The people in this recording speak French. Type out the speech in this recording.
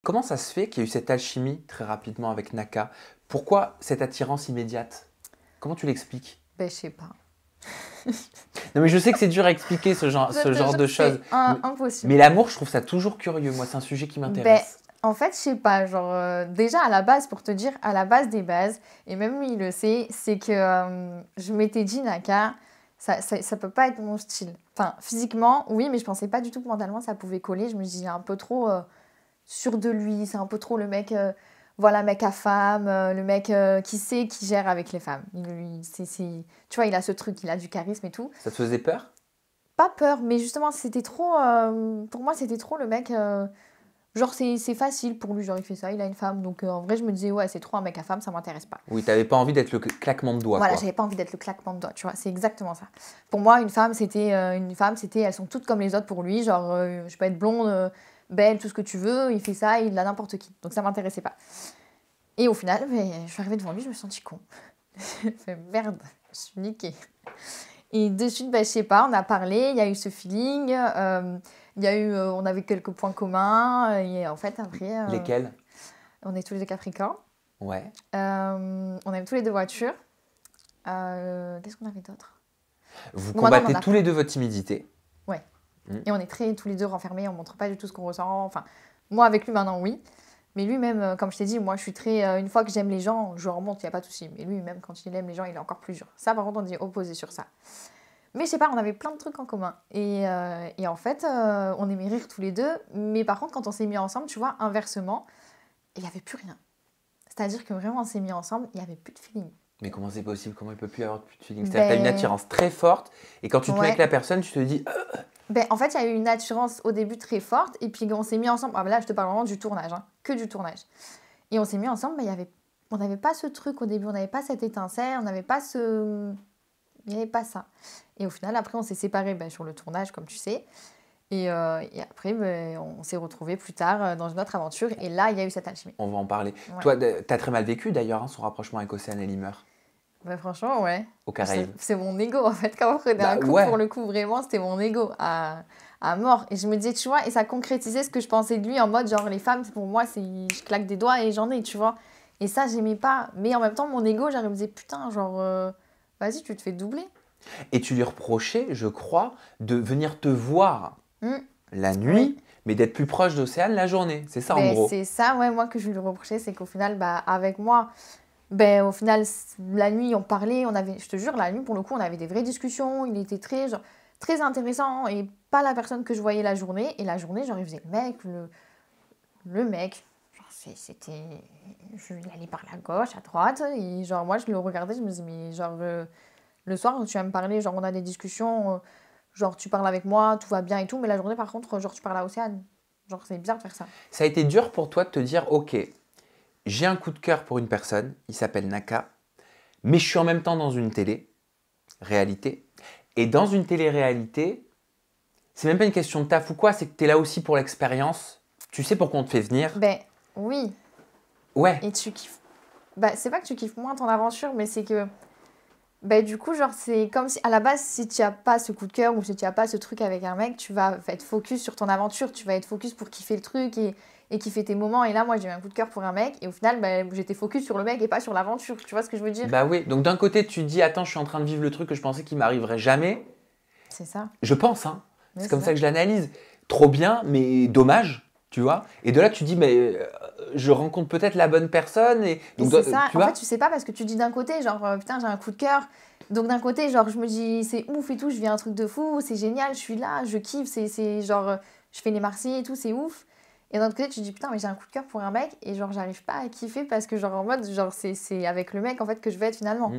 Comment ça se fait qu'il y a eu cette alchimie très rapidement avec Naka? Pourquoi cette attirance immédiate? Comment tu l'expliques? Ben, je sais pas. Non, mais je sais que c'est dur à expliquer ce genre, Je ce te genre jure de que choses. c'est Mais, impossible. mais l'amour, je trouve ça toujours curieux. Moi, c'est un sujet qui Ben, m'intéresse. en fait, je sais pas, genre, déjà à la base, pour te dire, à la base des bases, et même lui il le sait, c'est que je m'étais dit, Naka, ça peut pas être mon style. Enfin, physiquement, oui, mais je pensais pas du tout que mentalement ça pouvait coller. Je me dis, il est un peu trop sûr de lui, c'est un peu trop le mec, voilà, mec à femme, le mec qui sait, qui gère avec les femmes. Tu vois, il a ce truc, il a du charisme et tout. Ça te faisait peur? Pas peur, mais justement, c'était trop, pour moi, c'était trop le mec. Genre, c'est facile pour lui, genre, il fait ça, il a une femme. Donc, en vrai, je me disais, ouais, c'est trop un mec à femme, ça m'intéresse pas. Oui, t'avais pas envie d'être le claquement de doigts, Voilà, quoi. j'avais pas envie d'être le claquement de doigts, tu vois, c'est exactement ça. Pour moi, une femme, c'était, elles sont toutes comme les autres pour lui. Genre, je peux être blonde, belle, tout ce que tu veux, il fait ça, il a n'importe qui. Donc, ça m'intéressait pas. Et au final, je suis arrivée devant lui, je me suis sentie con. J'ai fait merde, je suis niquée. Et de suite, je sais pas, on a parlé, il y a eu ce feeling, il y a eu, on avait quelques points communs, et en fait, après, Lesquels? on est tous les deux Capricornes, Ouais. on aime tous les deux voitures. Qu'est-ce qu'on avait d'autre? Vous Bon, maintenant, on en combattez a tous les deux votre timidité. Ouais. Mm. Et on est tous les deux renfermés, on montre pas du tout ce qu'on ressent. Enfin, moi, avec lui, maintenant, oui. Mais lui-même, comme je t'ai dit, moi, je suis très. Une fois que j'aime les gens, je remonte, il n'y a pas de souci. Mais lui, même quand il aime les gens, il est encore plus dur. Ça, par contre, on est opposés sur ça. Mais je sais pas, on avait plein de trucs en commun. Et en fait, on aimait rire tous les deux. Mais par contre, quand on s'est mis ensemble, tu vois, inversement, il n'y avait plus rien. C'est-à-dire que vraiment, on s'est mis ensemble, il n'y avait plus de feeling. Mais comment c'est possible? Comment il peut plus y avoir plus de feeling? C'est-à-dire que t'as une Ben, attirance très forte et quand tu te mets ouais. avec la personne, tu te dis Ben, en fait, il y a eu une attirance au début très forte. Et puis, on s'est mis ensemble. Ah, ben là, je te parle vraiment du tournage, hein, que du tournage. Et on s'est mis ensemble, mais on n'avait pas ce truc au début. On n'avait pas cette étincelle, on n'avait pas ce. Il n'y avait pas ça. Et au final, après, on s'est séparés sur le tournage, comme tu sais. Et après, on s'est retrouvés plus tard dans une autre aventure. Et là, il y a eu cette alchimie. on va en parler. Ouais. Toi, t'as très mal vécu d'ailleurs hein, son rapprochement avec Océane et Limer Ben, franchement, ouais. au Caraïbes. C'est mon ego, en fait. Quand on prenait un coup, ouais. pour le coup, vraiment, c'était mon ego à mort. Et je me disais, tu vois, et ça concrétisait ce que je pensais de lui en mode, genre, les femmes, pour moi, je claque des doigts et j'en ai, tu vois. Et ça, j'aimais pas. Mais en même temps, mon ego, je me disais, putain, genre, vas-y, tu te fais doubler. Et tu lui reprochais, je crois, de venir te voir la nuit, Oui. mais d'être plus proche d'Océane la journée. C'est ça en Ben, gros. c'est ça, ouais, moi, que je lui reprochais, c'est qu'au final, avec moi, au final, la nuit, on parlait, je te jure, la nuit, pour le coup, on avait des vraies discussions, il était très, genre, très intéressant et pas la personne que je voyais la journée. Et la journée, genre, il faisait le mec, genre, il allait parler à gauche, à droite, et genre, moi, je le regardais, je me disais, mais genre, le soir, tu vas me parler, genre, on a des discussions, genre, tu parles avec moi, tout va bien et tout, mais la journée, par contre, genre, tu parles à Océane. Genre, c'est bizarre de faire ça. Ça a été dur pour toi de te dire, ok, j'ai un coup de cœur pour une personne, il s'appelle Naka, mais je suis en même temps dans une télé-réalité. Et dans une télé-réalité, c'est même pas une question de taf ou quoi, c'est que tu es là aussi pour l'expérience. Tu sais pourquoi on te fait venir. Ben, oui. Ouais. Et tu kiffes. C'est pas que tu kiffes moins ton aventure, mais c'est que. Du coup, genre, c'est comme si, à la base, si tu n'as pas ce coup de cœur ou si tu n'as pas ce truc avec un mec, tu vas être focus sur ton aventure, tu vas être focus pour kiffer le truc et kiffer tes moments. Et là, moi, j'ai eu un coup de cœur pour un mec et au final, j'étais focus sur le mec et pas sur l'aventure. Tu vois ce que je veux dire? Bah oui, donc d'un côté, tu te dis, attends, je suis en train de vivre le truc que je pensais qu'il m'arriverait jamais. C'est ça. Je pense, hein. Ouais, C'est comme ça que je l'analyse. Trop bien, mais dommage, tu vois. Et de là, tu dis, mais je rencontre peut-être la bonne personne. Et donc, c'est ça. tu En vois. fait, tu sais pas parce que tu dis d'un côté, genre, putain, j'ai un coup de cœur. Donc d'un côté, genre, je me dis, c'est ouf et tout, je vis un truc de fou, c'est génial, je suis là, je kiffe, c'est genre, je fais les Marseillais et tout, c'est ouf. Et d'un autre côté, tu te dis, putain, mais j'ai un coup de cœur pour un mec et genre, j'arrive pas à kiffer parce que, genre, en mode, genre, c'est avec le mec en fait que je vais être finalement.